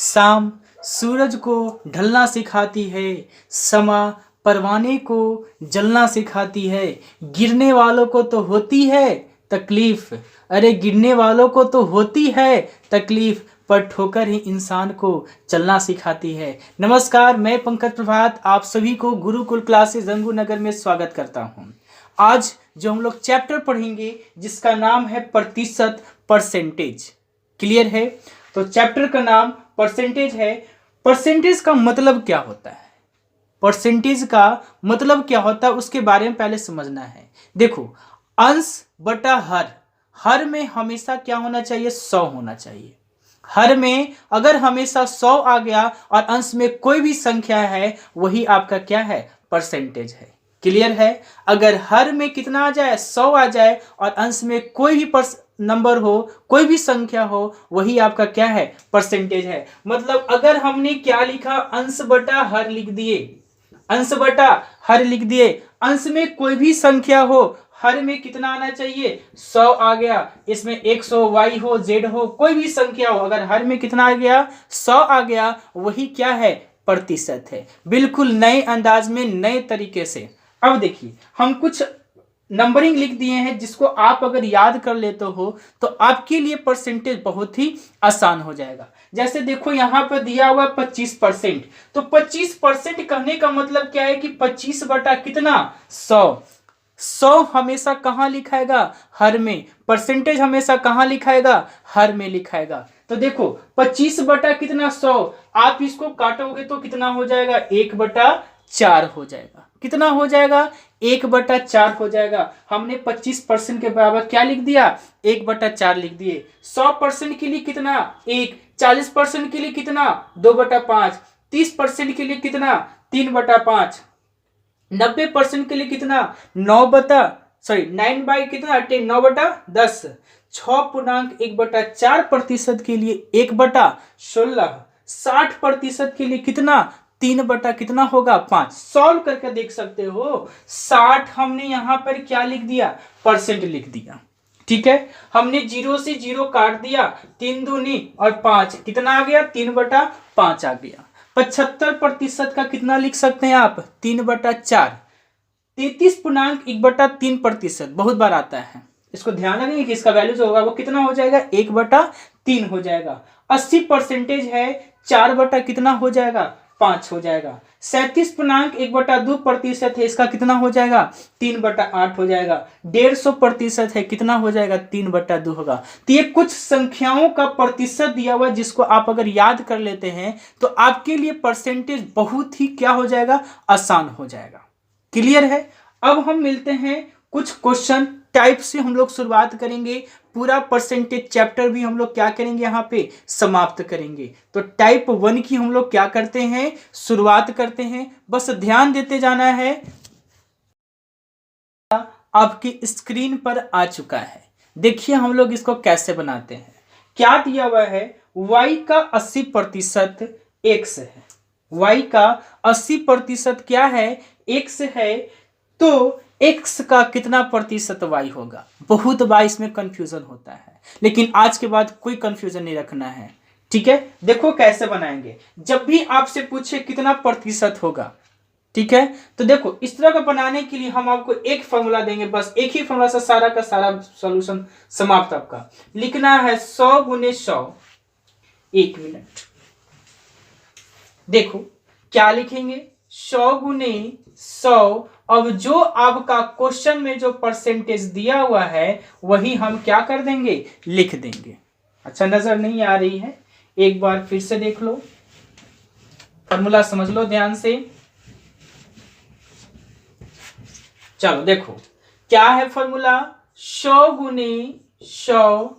शाम सूरज को ढलना सिखाती है, समा परवाने को जलना सिखाती है। गिरने वालों को तो होती है तकलीफ, अरे गिरने वालों को तो होती है तकलीफ, पर ठोकर ही इंसान को चलना सिखाती है। नमस्कार, मैं पंकज प्रभात आप सभी को गुरुकुल क्लासेस जंगूनगर में स्वागत करता हूं। आज जो हम लोग चैप्टर पढ़ेंगे जिसका नाम है प्रतिशत, परसेंटेज। क्लियर है? तो चैप्टर का नाम परसेंटेज है। परसेंटेज का मतलब क्या होता है, परसेंटेज का मतलब क्या होता है उसके बारे में पहले समझना है। देखो, अंश बटा हर में हमेशा क्या होना चाहिए? 100 होना चाहिए। हर में अगर हमेशा 100 आ गया और अंश में कोई भी संख्या है, वही आपका क्या है? परसेंटेज है। क्लियर है? अगर हर में कितना आ जाए? 100 आ जाए और अंश में कोई भी नंबर हो, कोई भी संख्या हो, वही आपका क्या है? परसेंटेज है। मतलब अगर हमने क्या लिखा? अंश बटा हर लिख दिए, अंश बटा हर लिख दिए। अंश में कोई भी संख्या हो, हर में कितना आना चाहिए? 100 आ गया। इसमें x हो, y हो, z हो, कोई भी संख्या हो, अगर हर में कितना आ गया? 100 आ गया, वही क्या है? प्रतिशत है। बिल्कुल नए अंदाज में, नए तरीके से। अब देखिए, हम कुछ नंबरिंग लिख दिए हैं जिसको आप अगर याद कर लेते हो तो आपके लिए परसेंटेज बहुत ही आसान हो जाएगा। जैसे देखो, यहाँ पर दिया हुआ 25%, तो 25% कहने का मतलब क्या है कि 25 बटा कितना? 100। 100 हमेशा कहाँ लिखाएगा? हर में। परसेंटेज हमेशा कहाँ लिखाएगा? हर में लिखाएगा। तो देखो, 25 बटा कितना? 100। आप इसको काटोगे तो कितना हो जाएगा? 1/4 हो जाएगा। कितना हो जाएगा? 1/4 हो जाएगा। हमने 25% के बराबर क्या लिख दिया? 1/4 लिख दिए। 100% के लिए कितना? 1। 40% के लिए कितना? 2/5। 30% के लिए कितना? 3/5। 90% के लिए कितना? 9 कितना? 10। 9/10। 6.1/4% के लिए 1/16। 60% के लिए कितना? 3 कितना होगा? 5। सॉल्व करके देख सकते हो। 60 हमने यहां पर क्या लिख दिया? परसेंट लिख दिया। ठीक है, हमने 0 से 0 काट दिया, 3 दूनी और 5, कितना आ गया? 3/5 आ गया। 75% का कितना लिख सकते हैं आप? 3/4। 33.1/3% बहुत बार आता है, इसको ध्यान रखेंगे कि इसका वैल्यू जो होगा वो कितना हो जाएगा? 1/3 हो जाएगा। 80% है, 4 बटा कितना हो जाएगा? 5 हो जाएगा। 37.1/2% है, इसका कितना हो जाएगा? 3/8 हो जाएगा। 150% है, कितना हो जाएगा? 3/2 होगा। तो ये कुछ संख्याओं का प्रतिशत दिया हुआ जिसको आप अगर याद कर लेते हैं तो आपके लिए परसेंटेज बहुत ही क्या हो जाएगा? आसान हो जाएगा। क्लियर है? अब हम मिलते हैं कुछ क्वेश्चन टाइप से, हम लोग शुरुआत करेंगे। पूरा परसेंटेज चैप्टर भी हम लोग क्या करेंगे? यहाँ पे समाप्त करेंगे। तो टाइप 1 की हम लोग क्या करते हैं? शुरुआत करते हैं। बस ध्यान देते जाना है। आपकी स्क्रीन पर आ चुका है, देखिए हम लोग इसको कैसे बनाते हैं। क्या दिया हुआ है? y का 80% x है। y का 80% क्या है? x है। तो x का कितना प्रतिशत y होगा? बहुत बार इसमें कंफ्यूजन होता है, लेकिन आज के बाद कोई कंफ्यूजन नहीं रखना है। ठीक है, देखो कैसे बनाएंगे। जब भी आपसे पूछे कितना प्रतिशत होगा, ठीक है, तो देखो इस तरह का बनाने के लिए हम आपको एक फॉर्मूला देंगे, बस एक ही फॉर्मूला से सारा का सारा सॉल्यूशन समाप्त। आपका लिखना है 100 × 100। 1 मिनट, देखो क्या लिखेंगे? 100 × 100। अब जो आपका क्वेश्चन में जो परसेंटेज दिया हुआ है वही हम क्या कर देंगे? लिख देंगे। अच्छा, नजर नहीं आ रही है? एक बार फिर से देख लो, फॉर्मूला समझ लो ध्यान से। चलो देखो क्या है फॉर्मूला? 100 × 100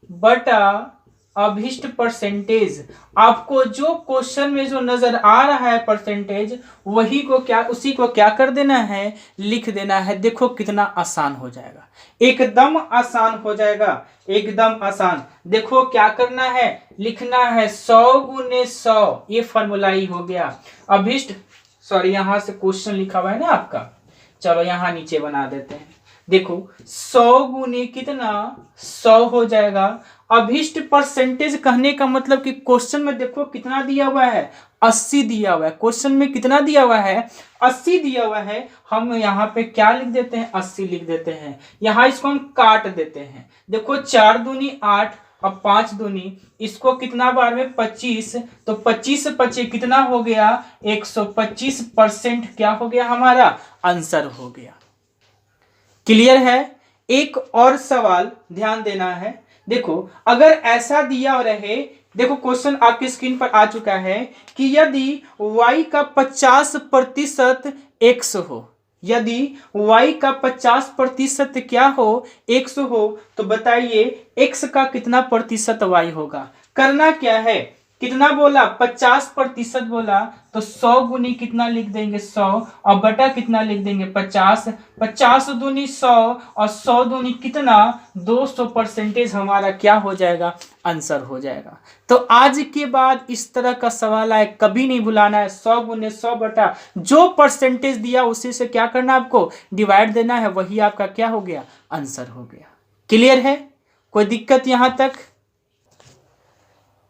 बटा अभिष्ट परसेंटेज। आपको जो क्वेश्चन में जो नजर आ रहा है परसेंटेज, वही को क्या, उसी को क्या कर देना है? लिख देना है। देखो कितना आसान हो जाएगा, एकदम आसान हो जाएगा, एकदम आसान। देखो क्या करना है? लिखना है 100 × 100, ये फॉर्मूला ही हो गया। अभिष्ट, सॉरी यहां से क्वेश्चन लिखा हुआ है ना आपका, चलो यहां नीचे बना देते हैं। देखो 100 × कितना? 100 हो जाएगा। अभिष्ट परसेंटेज कहने का मतलब कि क्वेश्चन में देखो कितना दिया हुआ है, 80 दिया हुआ है। क्वेश्चन में कितना दिया हुआ है, 80 दिया हुआ है। हम यहाँ पे क्या लिख देते हैं, 80 लिख देते हैं। यहाँ इसको हम काट देते हैं। देखो 4 दूनी 8 और 5 दूनी, इसको कितना बार में 25, तो 25 25 कितना हो गया, 125% क्या हो गया, हमारा आंसर हो गया। क्लियर है। एक और सवाल ध्यान देना है। देखो अगर ऐसा दिया रहे, देखो क्वेश्चन आपकी स्क्रीन पर आ चुका है कि यदि y का 50% x हो, यदि y का 50% क्या हो, x हो, तो बताइए x का कितना प्रतिशत y होगा। करना क्या है, कितना बोला, 50% बोला, तो 100 गुनी कितना लिख देंगे, 100, और बटा कितना लिख देंगे, 50। 50 दूनी 100 और 100 दूनी कितना, 200% हमारा क्या हो जाएगा, आंसर हो जाएगा। तो आज के बाद इस तरह का सवाल आए कभी नहीं भुलाना है। 100 गुने 100 बटा जो परसेंटेज दिया उसी से क्या करना, आपको डिवाइड देना है, वही आपका क्या हो गया, आंसर हो गया। क्लियर है, कोई दिक्कत यहां तक।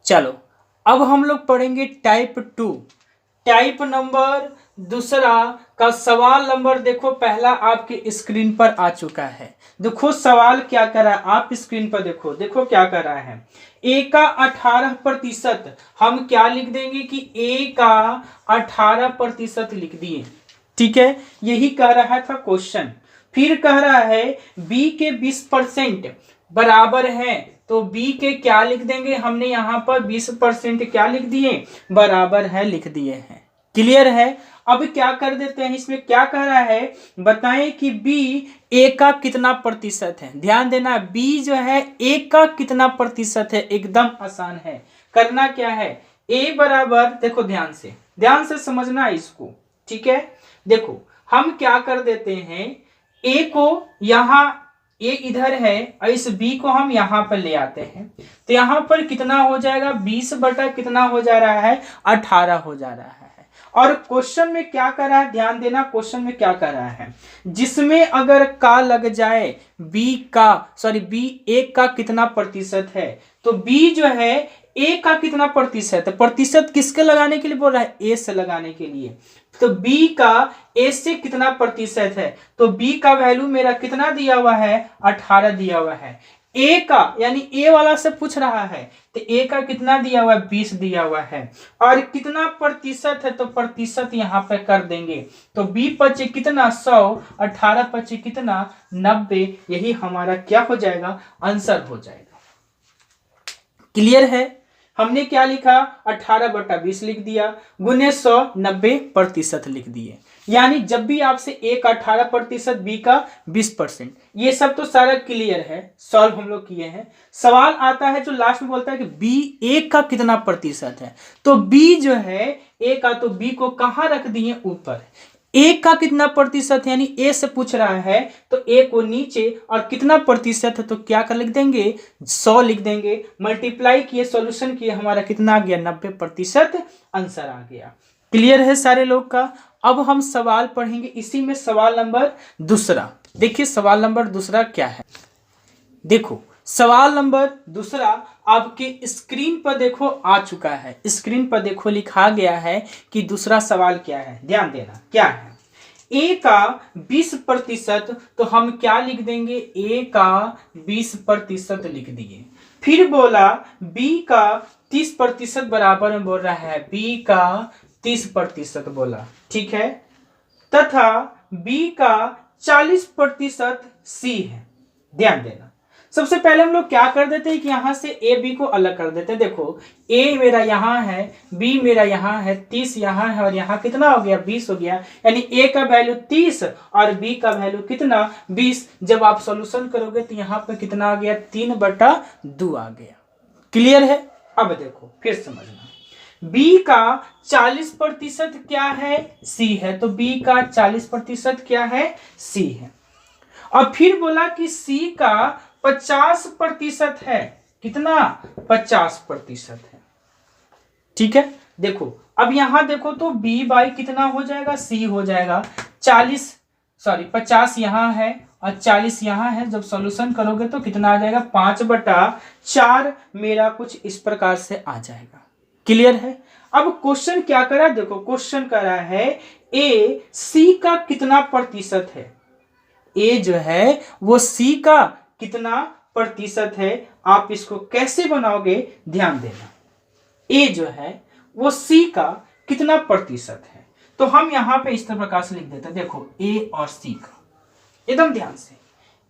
चलो अब हम लोग पढ़ेंगे टाइप 2, टाइप नंबर दूसरा का सवाल नंबर देखो पहला आपके स्क्रीन पर आ चुका है। देखो सवाल क्या कर रहा है, आप स्क्रीन पर देखो, देखो क्या कर रहा है। ए का 18%, हम क्या लिख देंगे कि ए का 18% लिख दिए, ठीक है, यही कह रहा था क्वेश्चन। फिर कह रहा है बी के 20% बराबर है, तो b के क्या लिख देंगे, हमने यहाँ पर 20% क्या लिख दिए, बराबर है लिख दिए हैं। क्लियर है। अब क्या कर देते हैं, इसमें क्या कह रहा है, बताएं कि b a का कितना प्रतिशत है। ध्यान देना, b जो है a का कितना प्रतिशत है, एकदम आसान है। करना क्या है, a बराबर, देखो ध्यान से समझना इसको, ठीक है। देखो हम क्या कर देते हैं, a को यहाँ, ये इधर है और इस b को हम यहाँ पर ले आते हैं, तो यहाँ पर कितना हो जाएगा, 20 बटा कितना हो जा रहा है, 18 हो जा रहा है। और क्वेश्चन में क्या कर रहा है, ध्यान देना, क्वेश्चन में क्या कर रहा है, जिसमें अगर का लग जाए, b a का कितना प्रतिशत है, तो b जो है a का कितना प्रतिशत है, प्रतिशत किसके लगाने के लिए बोल रहा है, a से लगाने के लिए। तो b का a से कितना प्रतिशत है, तो b का वैल्यू मेरा कितना दिया हुआ है, 18 दिया हुआ है। a का यानी a वाला से पूछ रहा है, तो a का कितना दिया हुआ है, 20 दिया हुआ है। और कितना प्रतिशत है, तो प्रतिशत यहाँ पे कर देंगे, तो b पचे कितना 100, 18 पचे कितना 90, यही हमारा क्या हो जाएगा, आंसर हो जाएगा। क्लियर है। हमने क्या लिखा, 18 बटा 20 लिख दिया, गुने 100, 90% लिख दिए। यानी जब भी आपसे ए का 18%, बी का 20%, ये सब तो सारा क्लियर है, सॉल्व हम लोग किए हैं। सवाल आता है जो लास्ट में बोलता है कि बी ए का कितना प्रतिशत है, तो बी जो है ए का, तो बी को कहाँ रख दिए, ऊपर। ए का कितना प्रतिशत, यानी ए से पूछ रहा है, तो ए को नीचे, और कितना प्रतिशत है, तो क्या कर लिख देंगे, 100 लिख देंगे। मल्टीप्लाई किए, सॉल्यूशन किए, हमारा कितना आ गया, 90% आंसर आ गया। क्लियर है सारे लोग का। अब हम सवाल पढ़ेंगे, इसी में सवाल नंबर दूसरा। देखिए सवाल नंबर दूसरा क्या है, देखो सवाल नंबर दूसरा आपके स्क्रीन पर देखो आ चुका है। स्क्रीन पर देखो लिखा गया है कि दूसरा सवाल क्या है, ध्यान देना क्या है। a का 20%, तो हम क्या लिख देंगे, a का 20% लिख दिए। फिर बोला b का 30% बराबर में बोल रहा है, b का 30% बोला, ठीक है, तथा b का 40% c है। ध्यान देना, सबसे पहले हम लोग क्या कर देते हैं कि यहां से ए बी को अलग कर देते हैं। देखो ए मेरा यहाँ है, बी मेरा यहाँ है, 30 यहाँ है, और यहाँ कितना हो गया, 20 हो गया। यानी ए का वैल्यू 30 और बी का वैल्यू कितना, 20। जब आप सॉल्यूशन करोगे तो यहाँ पे कितना आ गया, 3/2 आ गया। क्लियर है। अब देखो फिर समझना, बी का 40% क्या है, सी है, तो बी का 40% क्या है, सी है। और फिर बोला कि सी का 50% है, कितना, 50% है, ठीक है। देखो अब यहां देखो तो b बाई कितना हो जाएगा, c हो जाएगा, 50 यहां है और 40 यहाँ है। जब सॉल्यूशन करोगे तो कितना आ जाएगा, 5/4 मेरा कुछ इस प्रकार से आ जाएगा। क्लियर है। अब क्वेश्चन क्या करा, देखो क्वेश्चन करा है ए सी का कितना प्रतिशत है। ए जो है वो सी का कितना प्रतिशत है। आप इसको कैसे बनाओगे ध्यान देना। ए जो है वो सी का कितना प्रतिशत है, तो हम यहां पे इस प्रकार से लिख देते हैं। देखो ए और सी का, एकदम ध्यान से,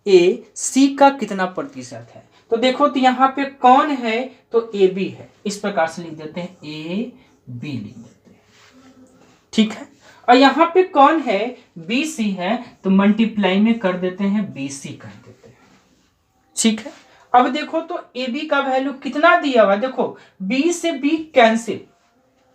ए सी का कितना प्रतिशत है। तो देखो तो यहाँ पे कौन है, तो ए बी है। इस प्रकार से लिख देते हैं, ए बी लिख देते हैं। ठीक है। और यहाँ पे कौन है, बी सी है, तो मल्टीप्लाई में कर देते हैं, बी सी कर देते हैं। ठीक है। अब देखो तो ए बी का वैल्यू कितना दिया हुआ, देखो बी से बी कैंसिल।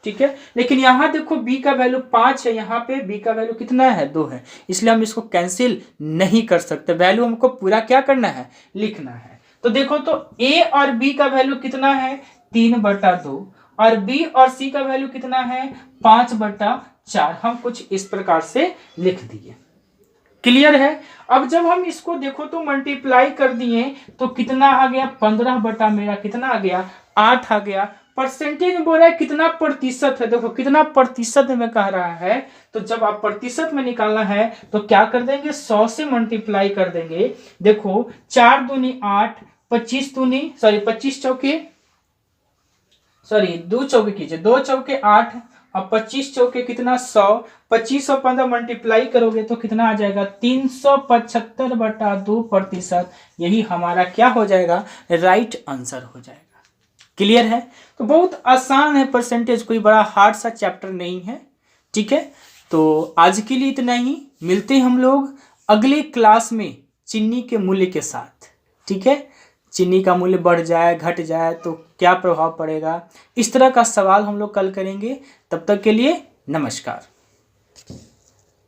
ठीक है। लेकिन यहाँ देखो b का वैल्यू 5 है, यहाँ पे b का वैल्यू कितना है, 2 है, इसलिए हम इसको कैंसिल नहीं कर सकते। वैल्यू हमको पूरा क्या करना है, लिखना है। तो देखो तो a और b का वैल्यू कितना है, 3/2, और b और c का वैल्यू कितना है, 5/4। हम कुछ इस प्रकार से लिख दिए। क्लियर है। अब जब हम इसको देखो तो मल्टीप्लाई कर दिए तो कितना आ गया, 15 मेरा कितना आ गया, 8 आ गया। परसेंटेज में बोल रहा है कितना प्रतिशत है, देखो कितना प्रतिशत में कह रहा है। तो जब आप प्रतिशत में निकालना है तो क्या कर देंगे, 100 से मल्टीप्लाई कर देंगे। देखो 4 दूनी 8, 25 चौके 2 चौके कीजिए, 2 चौके 8 और 25 चौके कितना, 100। 25 और 15 मल्टीप्लाई करोगे तो कितना आ जाएगा, 375/2%। यही हमारा क्या हो जाएगा, राइट आंसर हो जाएगा। क्लियर है। तो बहुत आसान है परसेंटेज, कोई बड़ा हार्ड सा चैप्टर नहीं है। ठीक है। तो आज के लिए इतना ही, मिलते हैं हम लोग अगले क्लास में चीनी के मूल्य के साथ। ठीक है। चीनी का मूल्य बढ़ जाए घट जाए तो क्या प्रभाव पड़ेगा, इस तरह का सवाल हम लोग कल करेंगे। तब तक के लिए नमस्कार।